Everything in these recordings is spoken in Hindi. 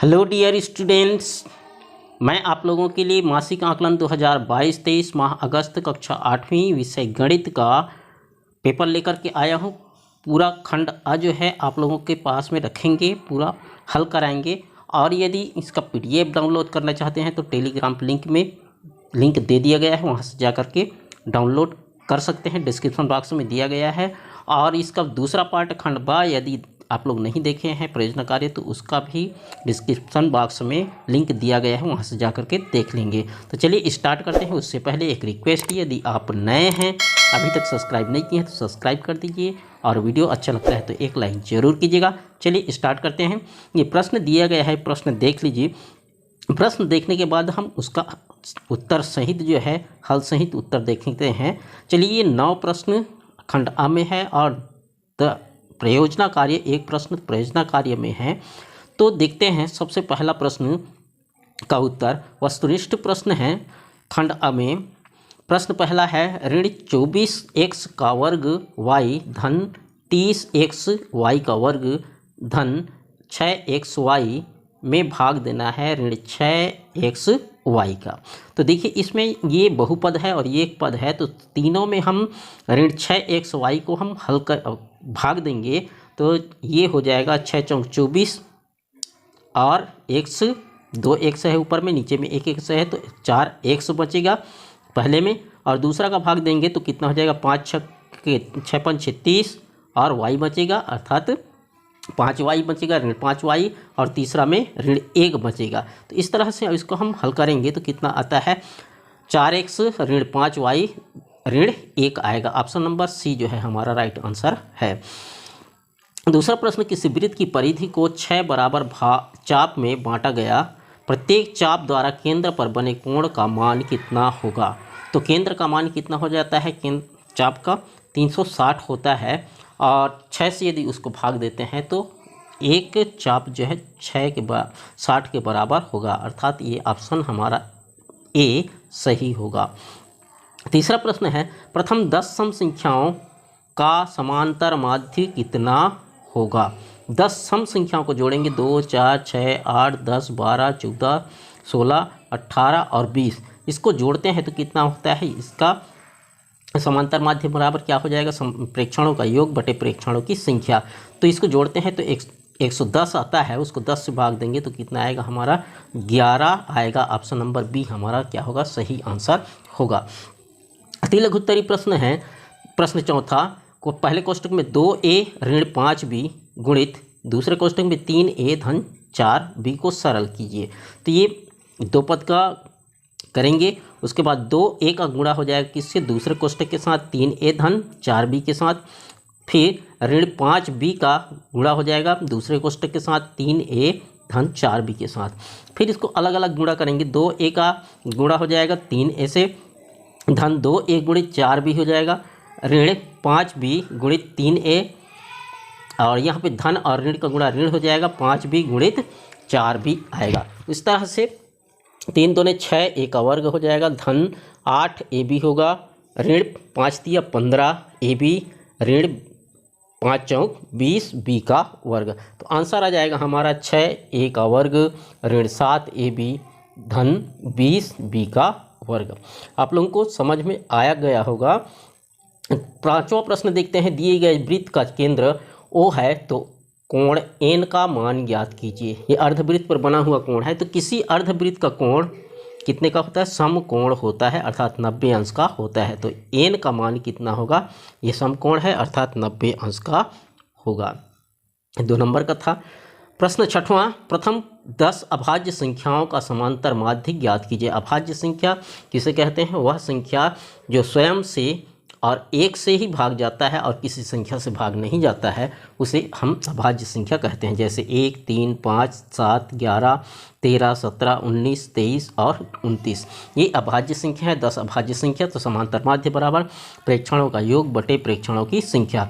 हेलो डियर स्टूडेंट्स, मैं आप लोगों के लिए मासिक आकलन 2022-23 माह अगस्त कक्षा 8वीं विषय गणित का पेपर लेकर के आया हूँ। पूरा खंड आ जो है आप लोगों के पास में रखेंगे, पूरा हल कराएंगे। और यदि इसका पीडीएफ डाउनलोड करना चाहते हैं तो टेलीग्राम लिंक में लिंक दे दिया गया है, वहाँ से जा कर के डाउनलोड कर सकते हैं, डिस्क्रिप्शन बॉक्स में दिया गया है। और इसका दूसरा पार्ट खंड बा यदि आप लोग नहीं देखे हैं प्रयोजन कार्य तो उसका भी डिस्क्रिप्शन बॉक्स में लिंक दिया गया है, वहाँ से जा कर के देख लेंगे। तो चलिए स्टार्ट करते हैं। उससे पहले एक रिक्वेस्ट, यदि आप नए हैं अभी तक सब्सक्राइब नहीं किए हैं तो सब्सक्राइब कर दीजिए, और वीडियो अच्छा लगता है तो एक लाइक ज़रूर कीजिएगा। चलिए स्टार्ट करते हैं। ये प्रश्न दिया गया है, प्रश्न देख लीजिए। प्रश्न देखने के बाद हम उसका उत्तर सहित जो है हल सहित उत्तर देखते हैं। चलिए, ये 9 प्रश्न खंड आ में है और प्रयोजना कार्य एक प्रश्न प्रयोजना कार्य में है। तो देखते हैं सबसे पहला प्रश्न का उत्तर। वस्तुनिष्ठ प्रश्न है खंड अ में। प्रश्न पहला है, ऋण 24x का वर्ग y धन 30x y का वर्ग धन 6xy में भाग देना है ऋण 6xy का। तो देखिए, इसमें ये बहुपद है और ये एक पद है, तो तीनों में हम ऋण 6xy को हम हल कर भाग देंगे तो ये हो जाएगा 6 चौक 24 और x 2x है ऊपर में, नीचे में 1x है तो 4x बचेगा पहले में। और दूसरा का भाग देंगे तो कितना हो जाएगा, 5 6 5 30 और y बचेगा, अर्थात 5y बचेगा, ऋण 5y। और तीसरा में ऋण 1 बचेगा। तो इस तरह से इसको हम हल करेंगे तो कितना आता है, 4x ऋण 5y ऋण 1 आएगा। ऑप्शन नंबर सी जो है हमारा राइट आंसर है। दूसरा प्रश्न, किसी वृत्त की परिधि को 6 बराबर चाप में बांटा गया, प्रत्येक चाप द्वारा केंद्र पर बने कोण का मान कितना होगा। तो केंद्र का मान कितना हो जाता है, चाप का 360 होता है, और 6 से यदि उसको भाग देते हैं तो एक चाप जो है 60 के बराबर होगा, अर्थात ये ऑप्शन हमारा ए सही होगा। तीसरा प्रश्न है, प्रथम 10 सम संख्याओं का समांतर माध्य कितना होगा। 10 सम संख्याओं को जोड़ेंगे, 2 4 6 8 10 12 14 16 18 और 20। इसको जोड़ते हैं तो कितना होता है, इसका समांतर माध्य बराबर क्या हो जाएगा, प्रेक्षणों का योग बटे प्रेक्षणों की संख्या। तो इसको जोड़ते हैं तो 110 आता है, उसको 10 से भाग देंगे तो कितना आएगा, हमारा 11 आएगा। ऑप्शन नंबर बी हमारा क्या होगा, सही आंसर होगा। अति लघु उत्तरीय प्रश्न है। प्रश्न चौथा को पहले कोष्टक में 2a ऋण 5b गुणित दूसरे कोष्टक में 3a धन 4b को सरल कीजिए। तो ये दो पद का करेंगे, उसके बाद 2a का गुणा हो जाएगा किससे, दूसरे कोष्टक के साथ 3a धन 4b के साथ। फिर ऋण 5b का गुणा हो जाएगा दूसरे कोष्टक के साथ 3a धन 4b के साथ। फिर इसको अलग अलग गुणा करेंगे, 2a का गुणा हो जाएगा 3a से धन 2a गुणित 4b हो जाएगा, ऋण 5b गुणित 3a, और यहाँ पे धन और ऋण का गुणा ऋण हो जाएगा 5b गुणित 4b आएगा। इस तरह से 3 दूने 6 a का वर्ग हो जाएगा, धन 8ab होगा, ऋण 5 तिया 15ab, ऋण 5 चौक 20b का वर्ग। तो आंसर आ जाएगा हमारा 6a का वर्ग ऋण 7ab धन 20b का वर्ग। आप लोगों को समझ में आया गया होगा। पांचवा प्रश्न देखते हैं, दिए गए वृत्त का केंद्र O है तो कोण n का मान ज्ञात कीजिए। ये अर्धवृत्त पर बना हुआ कोण है, तो किसी अर्धवृत्त का कोण कितने का होता है, समकोण होता है, अर्थात 90 अंश का होता है। तो n का मान कितना होगा, ये समकोण है अर्थात 90 अंश का होगा। 2 नंबर का था। प्रश्न छठवां, प्रथम 10 अभाज्य संख्याओं का समांतर माध्य ज्ञात कीजिए। अभाज्य संख्या किसे कहते हैं, वह संख्या जो स्वयं से और 1 से ही भाग जाता है और किसी संख्या से भाग नहीं जाता है, उसे हम अभाज्य संख्या कहते हैं। जैसे 1 3 5 7 11 13 17 19 23 और 29, ये अभाज्य संख्या है। 10 अभाज्य संख्या, तो समांतर माध्य बराबर प्रेक्षणों का योग बटे प्रेक्षणों की संख्या।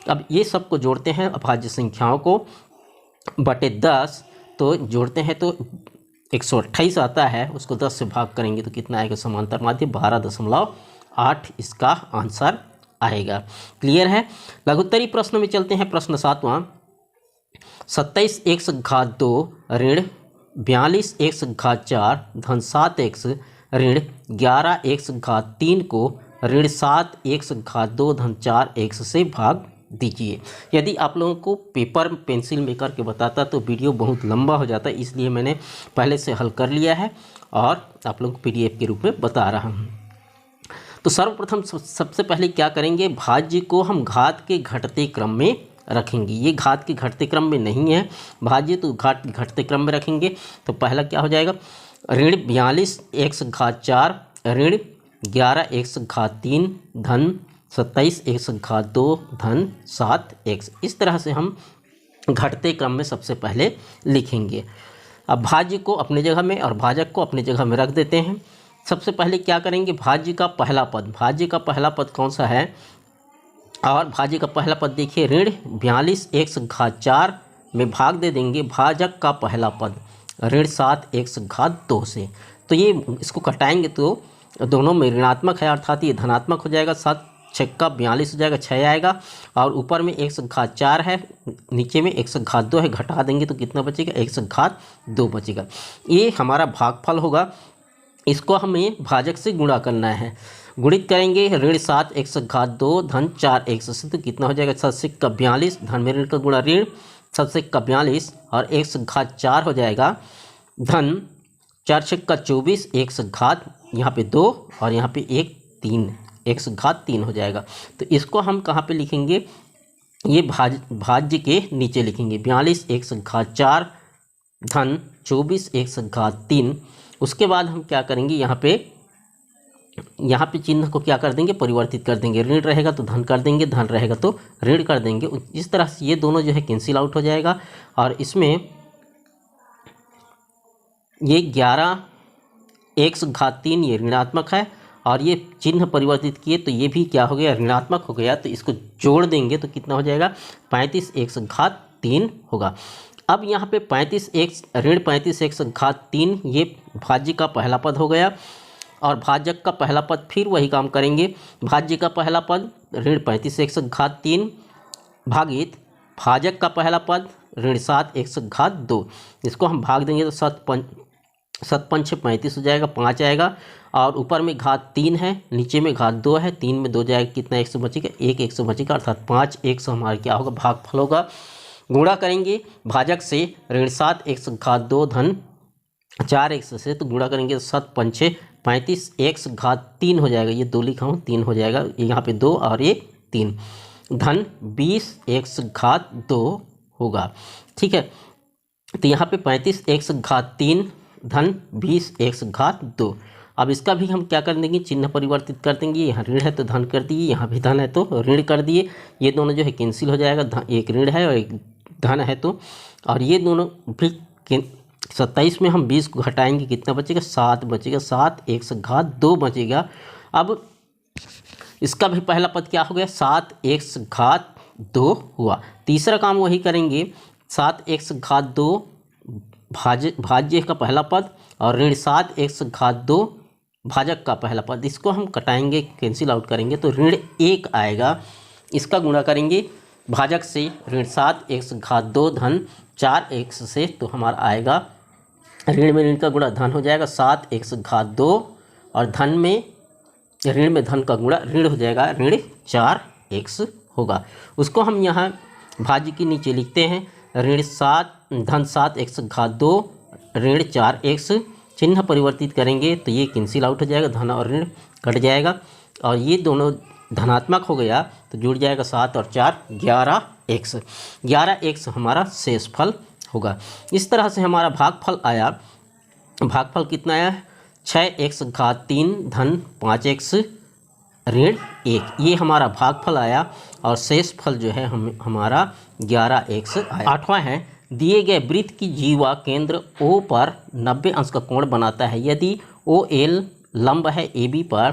अब ये सबको जोड़ते हैं, अभाज्य संख्याओं को बटे 10, तो जोड़ते हैं तो 128 आता है, उसको 10 से भाग करेंगे तो कितना आएगा, समांतर माध्य 12.8 इसका आंसर आएगा। क्लियर है। लघुत्तरी प्रश्न में चलते हैं। प्रश्न 7वां, 27 x घात 2 ऋण 42 x घात 4 धन 7x ऋण 11 x घात 3 को ऋण 7 x घात 2 धन 4x से भाग दीजिए। यदि आप लोगों को पेपर पेंसिल में करके बताता तो वीडियो बहुत लंबा हो जाता है, इसलिए मैंने पहले से हल कर लिया है और आप लोगों को PDF के रूप में बता रहा हूँ। तो सर्वप्रथम सबसे पहले क्या करेंगे, भाज्य को हम घात के घटते क्रम में रखेंगे। ये घात के घटते क्रम में नहीं है भाज्य, तो घात के घटते क्रम में रखेंगे। तो पहला क्या हो जाएगा, ऋण 42 x घात 4 ऋण 11 x घात 3 धन 27 x घात 2 धन 7x। इस तरह से हम घटते क्रम में सबसे पहले लिखेंगे। अब भाज्य को अपने जगह में और भाजक को अपनी जगह में रख देते हैं। सबसे पहले क्या करेंगे, भाज्य का पहला पद, भाज्य का पहला पद कौन सा है, और भाज्य का पहला पद देखिए ऋण 42 x घात 4 में भाग दे देंगे भाजक का पहला पद ऋण 7 x घात 2 से। तो ये इसको कटाएंगे तो दोनों में ऋणात्मक है, अर्थात ये धनात्मक हो जाएगा। 7 छक्का 42 हो जाएगा, 6 आएगा, और ऊपर में x घात 4 है, नीचे में x घात 2 है, घटा देंगे तो कितना बचेगा, x घात 2 बचेगा। ये हमारा भागफल होगा। इसको हमें भाजक से गुणा करना है। गुणित करेंगे ऋण 7 x घात 2 धन 4x से, तो कितना हो जाएगा, 7 सिक्का 42 धन में ऋण का गुणा ऋण 7 सिक्का 42 और x घात 4 हो जाएगा धन 4 सिक्का 24 x घात यहाँ पे 2 और यहाँ पे 1 3 x घात 3 हो जाएगा। तो इसको हम कहाँ पे लिखेंगे, ये भाज्य के नीचे लिखेंगे 42 x घात 4 धन 24 x घात 3। उसके बाद हम क्या करेंगे, यहाँ पे चिन्ह को क्या कर देंगे, परिवर्तित कर देंगे। ऋण रहेगा तो धन कर देंगे, धन रहेगा तो ऋण कर देंगे। इस तरह से ये दोनों जो है कैंसिल आउट हो जाएगा और इसमें ये 11 x घात 3 ये ऋणात्मक है और ये चिन्ह परिवर्तित किए तो ये भी क्या हो गया, ऋणात्मक हो गया। तो इसको जोड़ देंगे तो कितना हो जाएगा, 35 x घात 3 होगा। अब यहाँ पे 35x ऋण 35 x घात 3 ये भाज्य का पहला पद हो गया और भाजक का पहला पद फिर वही काम करेंगे। भाज्य का पहला पद ऋण 35 x घात 3 भागित भाजक का पहला पद ऋण 7 x घात 2। इसको हम भाग देंगे तो 7 पंच 35 हो जाएगा, 5 आएगा और ऊपर में घात 3 है, नीचे में घात 2 है, 3 में 2 जाएगा, कितना x बचेगा, 1 x बचेगा, अर्थात 5 x हमारा क्या होगा, भागफल होगा। गुणा करेंगे भाजक से ऋण 7 x घात 2 धन 4x से, तो गुणा करेंगे 7 पंचे 35 x घात 3 हो जाएगा, ये 2 लिखा हूँ 3 हो जाएगा, यहाँ पे 2 और ये 3 धन 20 x घात 2 होगा। ठीक है, तो यहाँ पे 35 x घात 3 धन 20 x घात 2। अब इसका भी हम क्या कर देंगे, चिन्ह परिवर्तित कर देंगे। यहाँ ऋण है तो धन कर दिए, यहाँ भी धन है तो ऋण कर दिए। ये दोनों जो है कैंसिल हो जाएगा, एक ऋण है और एक धन है तो, और ये दोनों भी 27 में हम 20 को घटाएंगे, कितना बचेगा, 7 बचेगा, 7 x घात 2 बचेगा। अब इसका भी पहला पद क्या हो गया, 7 x घात 2 हुआ। तीसरा काम वही करेंगे, 7 x घात 2 भाज्य का पहला पद और ऋण 7 x घात 2 भाजक का पहला पद, इसको हम कटाएंगे, कैंसिल आउट करेंगे तो ऋण 1 आएगा। इसका गुणा करेंगे भाजक से ऋण 7 x घात 2 धन 4x से, तो हमारा आएगा ऋण में ऋण का गुणा धन हो जाएगा 7 x घात 2 और धन में ऋण में धन का गुणा ऋण हो जाएगा, ऋण 4x होगा। उसको हम यहाँ भाज्य के नीचे लिखते हैं ऋण 7 धन 7 x घात 2 ऋण 4x। चिन्ह परिवर्तित करेंगे तो ये कैंसिल आउट हो जाएगा, धन और ऋण कट जाएगा और ये दोनों धनात्मक हो गया तो जुड़ जाएगा 7 और 4 11x। 11x हमारा शेष फल होगा। इस तरह से हमारा भागफल आया। भागफल कितना आया, 6x घात 3 धन 5x ऋण 1, ये हमारा भागफल आया और शेष फल जो है हमारा 11x आया। 8वां है, दिए गए वृत्त की जीवा केंद्र O पर 90 अंश का कोण बनाता है। यदि OL लंब है AB पर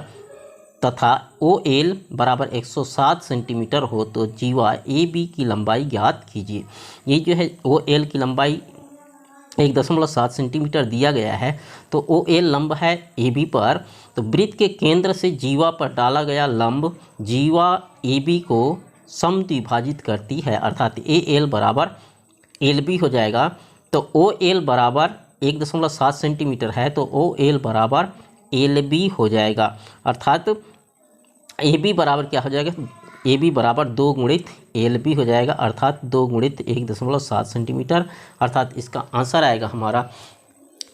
तथा OL बराबर 107 सेंटीमीटर हो तो जीवा AB की लंबाई ज्ञात कीजिए। ये जो है OL की लंबाई 1.7 सेंटीमीटर दिया गया है, तो OL लंब है AB पर, तो वृत्त के केंद्र से जीवा पर डाला गया लंब जीवा AB को समद्विभाजित करती है, अर्थात AL बराबर LB हो जाएगा। तो OL बराबर 1.7 सेंटीमीटर है तो OL बराबर LB हो जाएगा। अर्थात AB बराबर क्या हो जाएगा, AB बराबर 2 गुणित LB हो जाएगा, अर्थात 2 गुणित 1.7 सेंटीमीटर, अर्थात इसका आंसर आएगा हमारा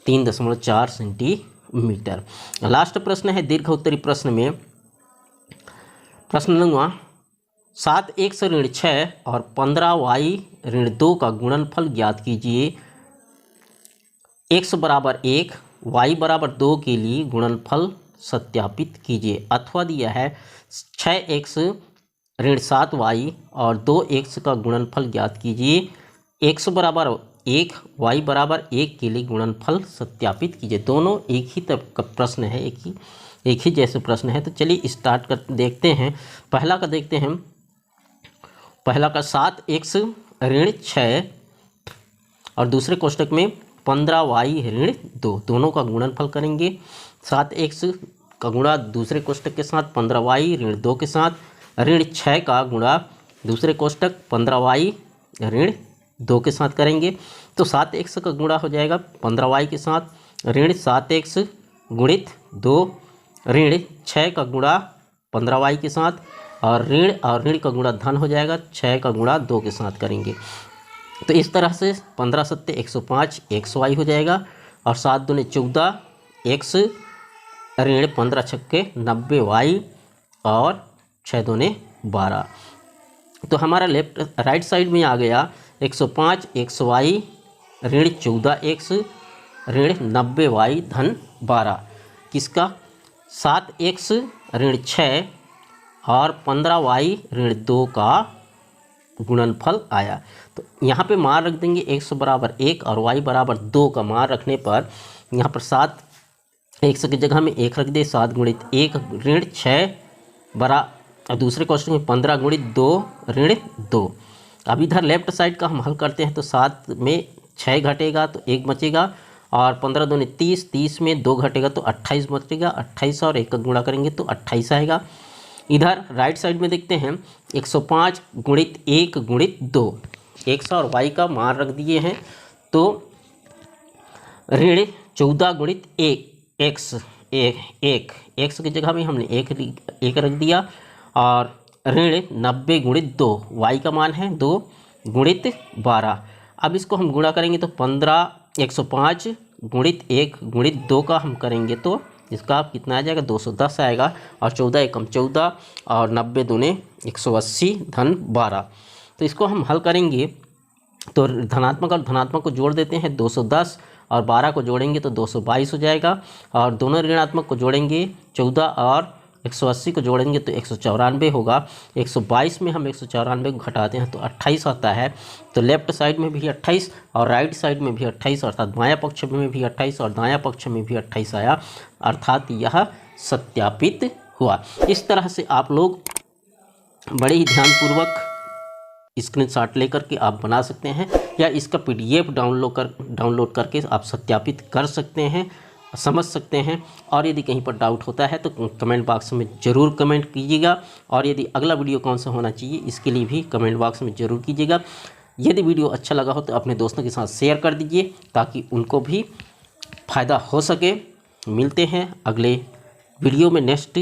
3.4 सेंटीमीटर। लास्ट प्रश्न है दीर्घ उत्तरी प्रश्न में, प्रश्न नंबर 7x ऋण 6 और 15y ऋण 2 का गुणनफल ज्ञात कीजिए। x बराबर 1 y बराबर 2 के लिए गुणनफल सत्यापित कीजिए। अथवा दिया है 6x ऋण 7y और 2x का गुणनफल ज्ञात कीजिए। x बराबर 1 y बराबर 1 के लिए गुणनफल सत्यापित कीजिए। दोनों एक ही तरह का प्रश्न है, एक ही जैसे प्रश्न है। तो चलिए स्टार्ट कर देखते हैं। पहला का देखते हैं, पहला का 7x ऋण 6 और दूसरे कोष्टक में 15y ऋण 2, दोनों का गुणनफल करेंगे। 7x का गुणा दूसरे कोष्टक के साथ 15y ऋण 2 के साथ, ऋण 6 का गुणा दूसरे कोष्टक 15y ऋण 2 के साथ करेंगे। तो 7x का गुणा हो जाएगा 15y के साथ, ऋण 7x गुणित 2 ऋण 6 का गुणा 15y के साथ, और ऋण का गुणा धन हो जाएगा 6 का गुणा 2 के साथ करेंगे। तो इस तरह से 15 सत्ते 105 xy हो जाएगा, और 7 दूने 14 x ऋण 15 छक्के 90y और 6 दूने 12। तो हमारा राइट साइड में आ गया 105 xy ऋण 14x ऋण 90y धन 12, किसका 7x ऋण 6 और 15y ऋण 2 का गुणनफल आया। तो यहाँ पे मान रख देंगे x बराबर 1 और y बराबर 2 का मान रखने पर यहाँ पर 7x की जगह में 1 रख दे, 7 गुणित 1 ऋण 6 बरा, और दूसरे क्वेश्चन में 15 गुणित 2 ऋण 2। अब इधर लेफ्ट साइड का हम हल करते हैं तो 7 में 6 घटेगा तो 1 बचेगा, और 15 दूने 30, 30 में 2 घटेगा तो 28 बचेगा, 28 और 1 का गुणा करेंगे तो 28 आएगा। इधर राइट साइड में देखते हैं 105 गुणित 1 गुणित 2, x और y का मान रख दिए हैं, तो ऋण 14 गुणित 1 की जगह में हमने 1 रख दिया, और ऋण 90 गुणित 2, y का मान है 2 गुणित 12। अब इसको हम गुणा करेंगे तो 105 गुणित 1 गुणित 2 का हम करेंगे तो इसका कितना आ जाएगा 210 आएगा, और 14 एकम 14 और 90 दूने 180 धन 12। तो इसको हम हल करेंगे तो धनात्मक और धनात्मक को जोड़ देते हैं, 210 और 12 को जोड़ेंगे तो 222 हो जाएगा, और दोनों ऋणात्मक को जोड़ेंगे 14 और 180 को जोड़ेंगे तो 194 होगा। 122 में हम 194 को घटाते हैं तो 28 आता है। तो लेफ्ट साइड में भी 28 और राइट साइड में भी 28, अर्थात बायां पक्ष में भी 28 और दायां पक्ष में भी 28 आया, अर्थात यह सत्यापित हुआ। इस तरह से आप लोग बड़े ही ध्यानपूर्वक स्क्रीनशॉट लेकर के आप बना सकते हैं, या इसका PDF डाउनलोड करके आप सत्यापित कर सकते हैं, समझ सकते हैं। और यदि कहीं पर डाउट होता है तो कमेंट बॉक्स में ज़रूर कमेंट कीजिएगा, और यदि अगला वीडियो कौन सा होना चाहिए इसके लिए भी कमेंट बॉक्स में ज़रूर कीजिएगा। यदि वीडियो अच्छा लगा हो तो अपने दोस्तों के साथ शेयर कर दीजिए ताकि उनको भी फ़ायदा हो सके। मिलते हैं अगले वीडियो में नेक्स्ट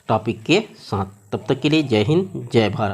टॉपिक के साथ, तब तक के लिए जय हिंद जय भारत।